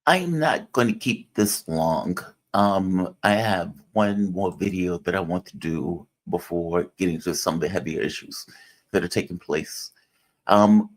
I'm not going to keep this long. I have one more video that I want to do before getting to some of the heavier issues that are taking place. Um,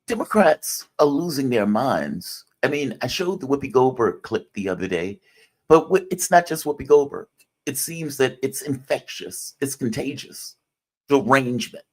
Democrats are losing their minds. I mean, I showed the Whoopi Goldberg clip the other day, but it's not just Whoopi Goldberg. It seems that it's infectious, it's contagious. Derangement.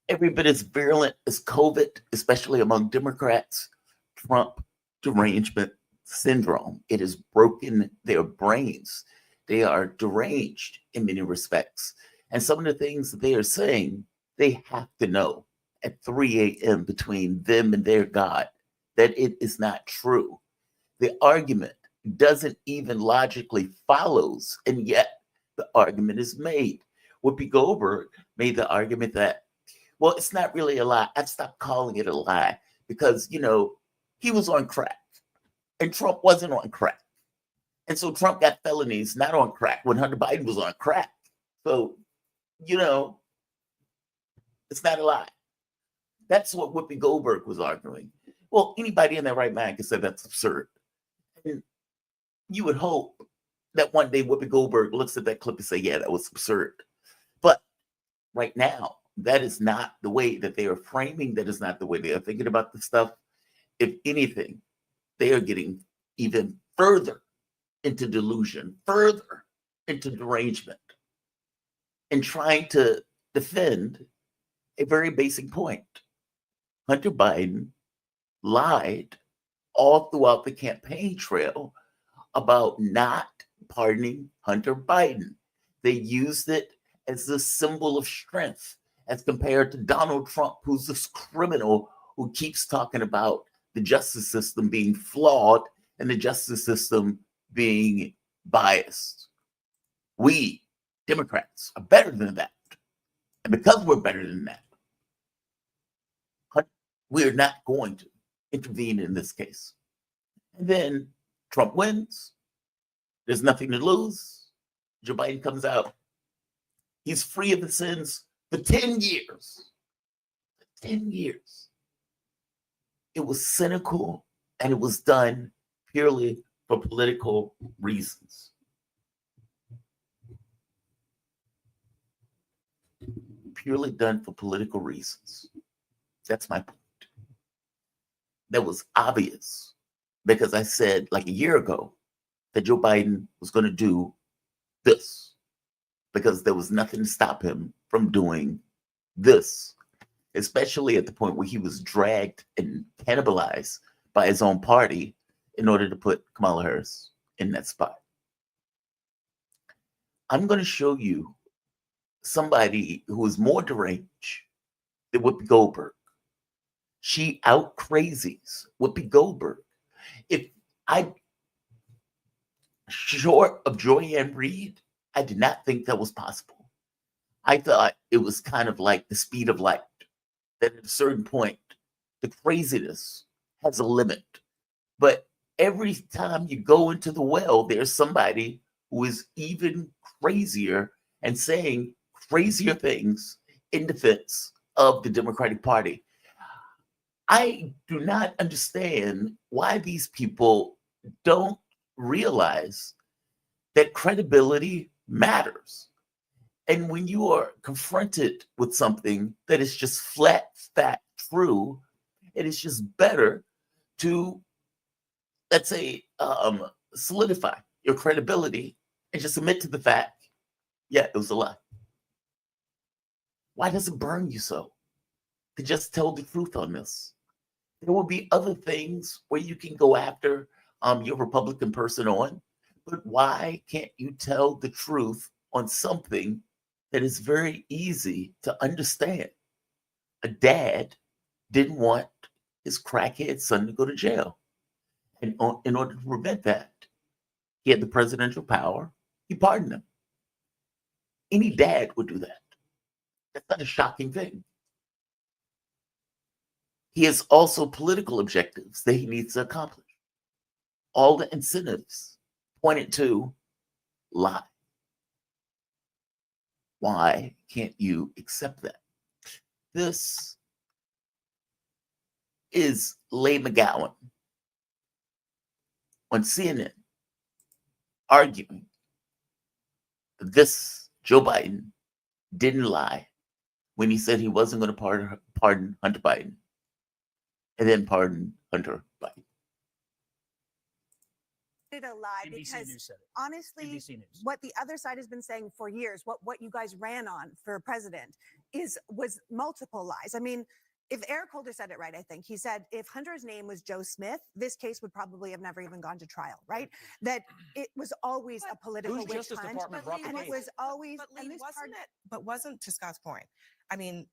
Every bit as virulent as COVID, especially among Democrats. Trump derangement syndrome. It has broken their brains. They are deranged in many respects. And some of the things that they are saying, they have to know at 3 a.m. between them and their God that it is not true. The argument doesn't even logically follows, and yet the argument is made. Whoopi Goldberg made the argument that, well, it's not really a lie. I've stopped calling it a lie because, he was on crack and Trump wasn't on crack. And so Trump got felonies not on crack when Hunter Biden was on crack. So, you know, it's not a lie. That's what Whoopi Goldberg was arguing. Well, anybody in their right mind can say that's absurd. And you would hope that one day Whoopi Goldberg looks at that clip and say, yeah, that was absurd. But right now, that is not the way that they are framing. That is not the way they are thinking about the stuff. If anything, they are getting even further into delusion, further into derangement, and trying to defend a very basic point. Hunter Biden lied all throughout the campaign trail about not pardoning Hunter Biden. They used it as a symbol of strength as compared to Donald Trump, who's this criminal who keeps talking about the justice system being flawed and the justice system being biased. We, Democrats, are better than that. And because we're better than that, we're not going to intervene in this case. And then Trump wins. There's nothing to lose. Joe Biden comes out. He's free of the sins for 10 years. 10 years. It was cynical and it was done purely for political reasons. Purely done for political reasons. That's my point. That was obvious because I said like a year ago that Joe Biden was going to do this because there was nothing to stop him from doing this, especially at the point where he was dragged and cannibalized by his own party in order to put Kamala Harris in that spot. I'm going to show you somebody who is more deranged than Whoopi Goldberg. She out crazies Whoopi Goldberg. If I, short of Joyanne Reed, I did not think that was possible. I thought it was kind of like the speed of light, that at a certain point, the craziness has a limit. But every time you go into the well, there's somebody who is even crazier and saying crazier things in defense of the Democratic Party. I do not understand why these people don't realize that credibility matters. And when you are confronted with something that is just flat, fat, true, it is just better to, let's say, solidify your credibility and just admit to the fact, yeah, it was a lie. Why does it burn you so to just tell the truth on this? There will be other things where you can go after your Republican person on, but why can't you tell the truth on something that is very easy to understand? A dad didn't want his crackhead son to go to jail. And in order to prevent that, he had the presidential power. He pardoned him. Any dad would do that. That's not a shocking thing. He has also political objectives that he needs to accomplish. All the incentives pointed to lie. Why can't you accept that? This is Leigh McGowan. on CNN arguing that this Joe Biden didn't lie when he said he wasn't going to pardon Hunter Biden and then pardon Hunter Biden. A lie because honestly, what the other side has been saying for years, what you guys ran on for president was multiple lies. I mean, if Eric Holder said it right, I think he said if Hunter's name was Joe Smith, this case would probably have never even gone to trial, right? That it was always a political witch hunt, and it was always. But Lee, wasn't to Scott's point? I mean,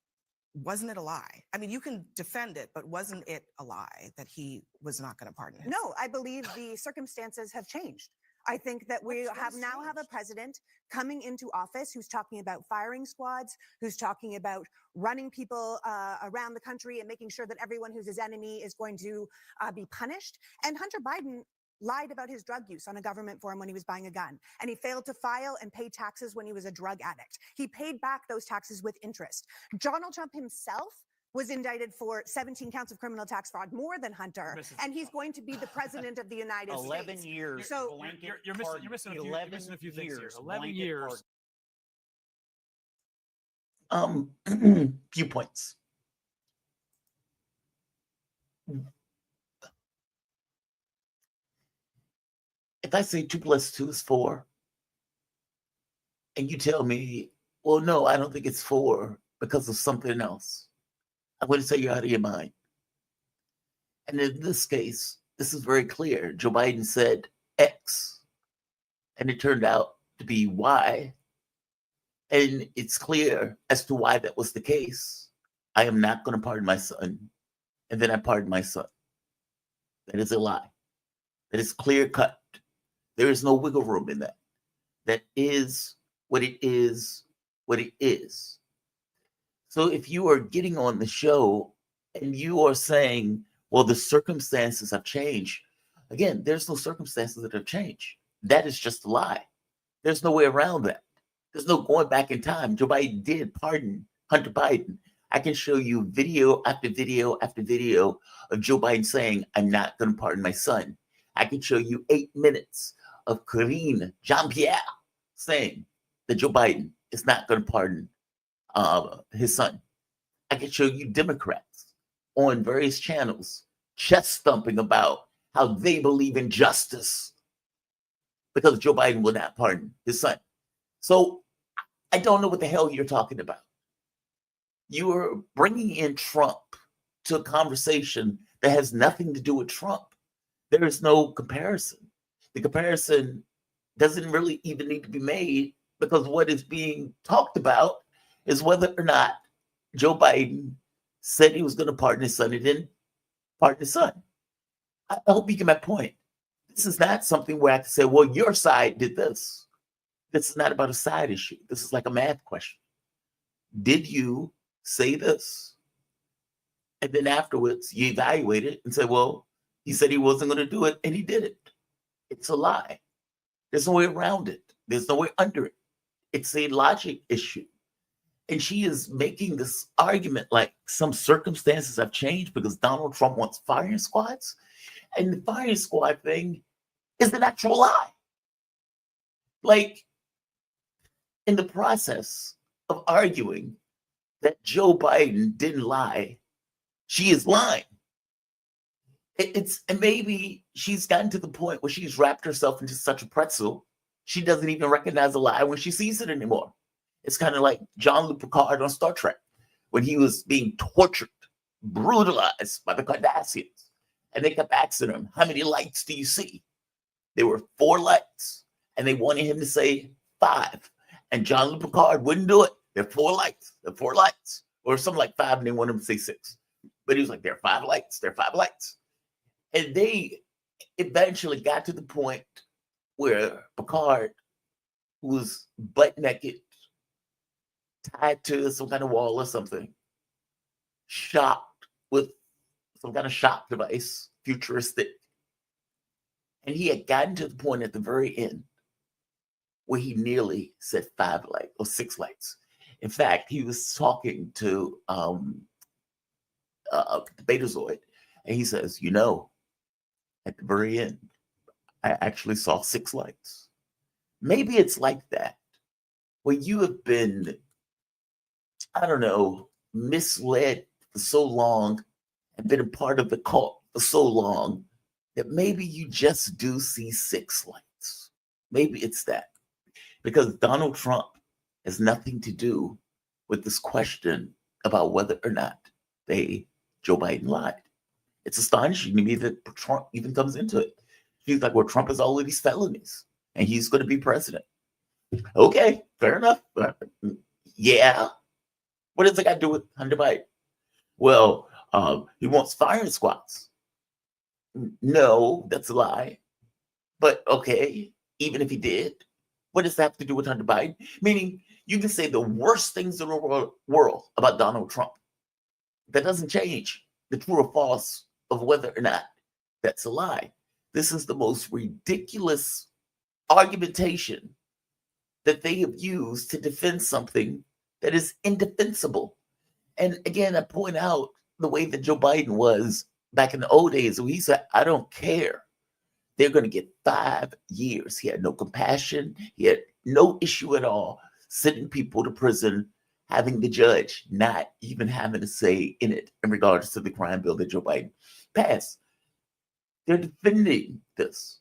wasn't it a lie? I mean, you can defend it, but wasn't it a lie that he was not going to pardon him? No, I believe the circumstances have changed. I think that we now have a president coming into office who's talking about firing squads, who's talking about running people around the country and making sure that everyone who's his enemy is going to be punished. And Hunter Biden lied about his drug use on a government forum when he was buying a gun. And he failed to file and pay taxes when he was a drug addict. He paid back those taxes with interest. Donald Trump himself was indicted for 17 counts of criminal tax fraud, more than Hunter, and he's going to be the president of the United 11 States. Years. So you're missing a few things here. 11 years. Few points. If I say 2 + 2 is 4, and you tell me, well, no, I don't think it's 4 because of something else, I'm going to say you're out of your mind. And in this case, this is very clear. Joe Biden said X, and it turned out to be Y. And it's clear as to why that was the case. I am not going to pardon my son. And then I pardon my son. That is a lie. That is clear cut. There is no wiggle room in that. That is what it is, what it is. So if you are getting on the show and you are saying, well, the circumstances have changed, again, there's no circumstances that have changed. That is just a lie. There's no way around that. There's no going back in time. Joe Biden did pardon Hunter Biden. I can show you video after video after video of Joe Biden saying, I'm not going to pardon my son. I can show you 8 minutes of Karine Jean-Pierre saying that Joe Biden is not going to pardon his son. I can show you Democrats on various channels chest thumping about how they believe in justice because Joe Biden will not pardon his son. So I don't know what the hell you're talking about. You are bringing in Trump to a conversation that has nothing to do with Trump. There is no comparison. The comparison doesn't really even need to be made because what is being talked about is whether or not Joe Biden said he was going to pardon his son and didn't pardon his son. I hope you get my point. This is not something where I can say, well, your side did this. This is not about a side issue. This is like a math question. Did you say this? And then afterwards, you evaluate it and say, well, he said he wasn't going to do it, and he did it. It's a lie. There's no way around it. There's no way under it. It's a logic issue. And she is making this argument like some circumstances have changed because Donald Trump wants firing squads. And the firing squad thing is an actual lie. Like, in the process of arguing that Joe Biden didn't lie, she is lying. And maybe she's gotten to the point where she's wrapped herself into such a pretzel, she doesn't even recognize a lie when she sees it anymore. It's kind of like Jean-Luc Picard on Star Trek when he was being tortured, brutalized by the Cardassians. And they kept asking him, how many lights do you see? There were 4 lights. And they wanted him to say 5. And Jean-Luc Picard wouldn't do it. There are 4 lights. There are 4 lights. Or something like 5, and they wanted him to say 6. But he was like, there are 5 lights. There are 5 lights. And they eventually got to the point where Picard, who was butt naked, tied to some kind of wall or something, shocked with some kind of shock device, futuristic. And he had gotten to the point at the very end where he nearly said 5 lights or 6 lights. In fact, he was talking to Betazoid, and he says, at the very end, I actually saw 6 lights. Maybe it's like that, where you have been, I don't know, misled for so long and been a part of the cult for so long that maybe you just do see 6 lights. Maybe it's that. Because Donald Trump has nothing to do with this question about whether or not Joe Biden lied. It's astonishing to me that Trump even comes into it. He's like, well, Trump has all of these felonies and he's going to be president. Okay, fair enough. Yeah. What does it got to do with Hunter Biden? Well, he wants firing squads. No, that's a lie. But okay, even if he did, what does that have to do with Hunter Biden? Meaning, you can say the worst things in the world about Donald Trump. That doesn't change the true or false of whether or not that's a lie. This is the most ridiculous argumentation that they have used to defend something that is indefensible. And again, I point out the way that Joe Biden was back in the old days, when he said, I don't care. They're going to get 5 years. He had no compassion. He had no issue at all sending people to prison, having the judge not even having a say in it in regards to the crime bill that Joe Biden passed. They're defending this.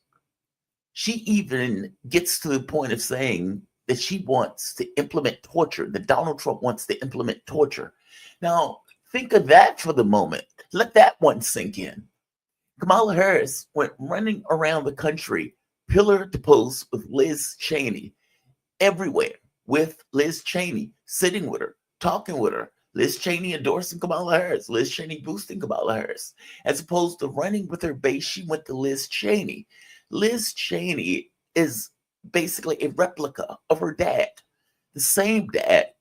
She even gets to the point of saying that she wants to implement torture, that Donald Trump wants to implement torture. Now, think of that for the moment. Let that one sink in. Kamala Harris went running around the country, pillar to post with Liz Cheney, everywhere with Liz Cheney, sitting with her, talking with her. Liz Cheney endorsing Kamala Harris, Liz Cheney boosting Kamala Harris. As opposed to running with her base, she went to Liz Cheney. Liz Cheney is basically a replica of her dad, the same dad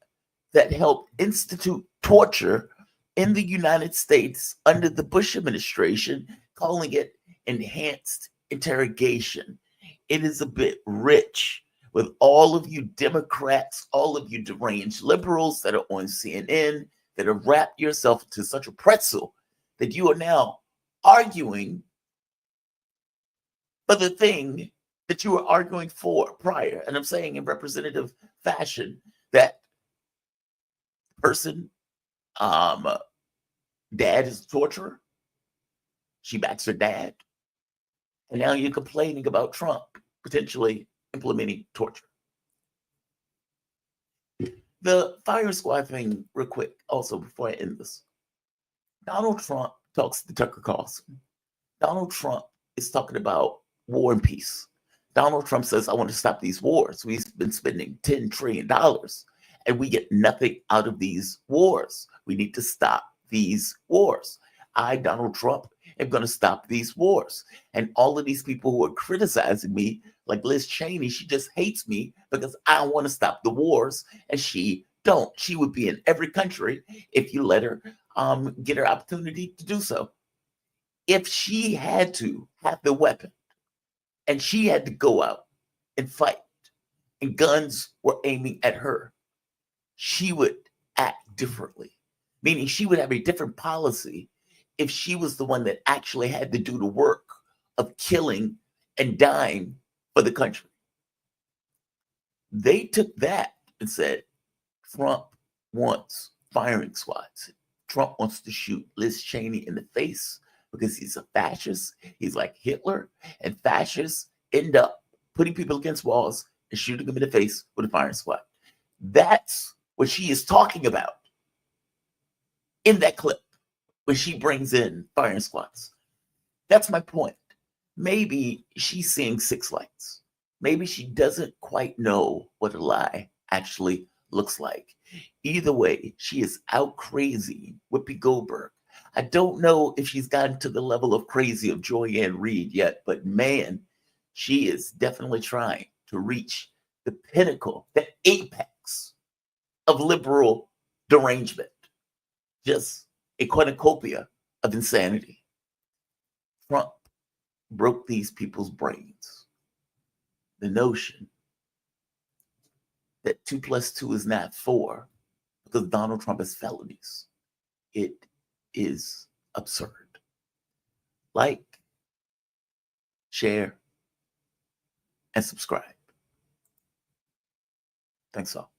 that helped institute torture in the United States under the Bush administration, calling it enhanced interrogation. It is a bit rich with all of you Democrats, all of you deranged liberals that are on CNN, that have wrapped yourself into such a pretzel that you are now arguing for the thing that you were arguing for prior. And I'm saying in representative fashion that person, dad is a torturer. She backs her dad. And now you're complaining about Trump potentially implementing torture. The fire squad thing, real quick, also before I end this. Donald Trump talks to Tucker Carlson. Donald Trump is talking about war and peace. Donald Trump says, I want to stop these wars. We've been spending $10 trillion and we get nothing out of these wars. We need to stop these wars. I, Donald Trump, am going to stop these wars. And all of these people who are criticizing me, like Liz Cheney, she just hates me because I want to stop the wars and she don't. She would be in every country if you let her get her opportunity to do so. If she had to have the weapon and she had to go out and fight and guns were aiming at her, she would act differently, meaning she would have a different policy if she was the one that actually had to do the work of killing and dying for the country. They took that and said, Trump wants firing squads. Trump wants to shoot Liz Cheney in the face because he's a fascist. He's like Hitler, and fascists end up putting people against walls and shooting them in the face with a firing squad. That's what she is talking about in that clip when she brings in firing squads. That's my point. Maybe she's seeing 6 lights. Maybe she doesn't quite know what a lie actually looks like. Either way, she is out crazy Whoopi Goldberg. I don't know if she's gotten to the level of crazy of Joy-Ann Reid yet, but man, she is definitely trying to reach the pinnacle, the apex of liberal derangement. Just a cornucopia of insanity. Trump broke these people's brains. The notion that 2 + 2 is not 4 because Donald Trump has felonies. It is absurd. Like, share, and subscribe. Thanks all.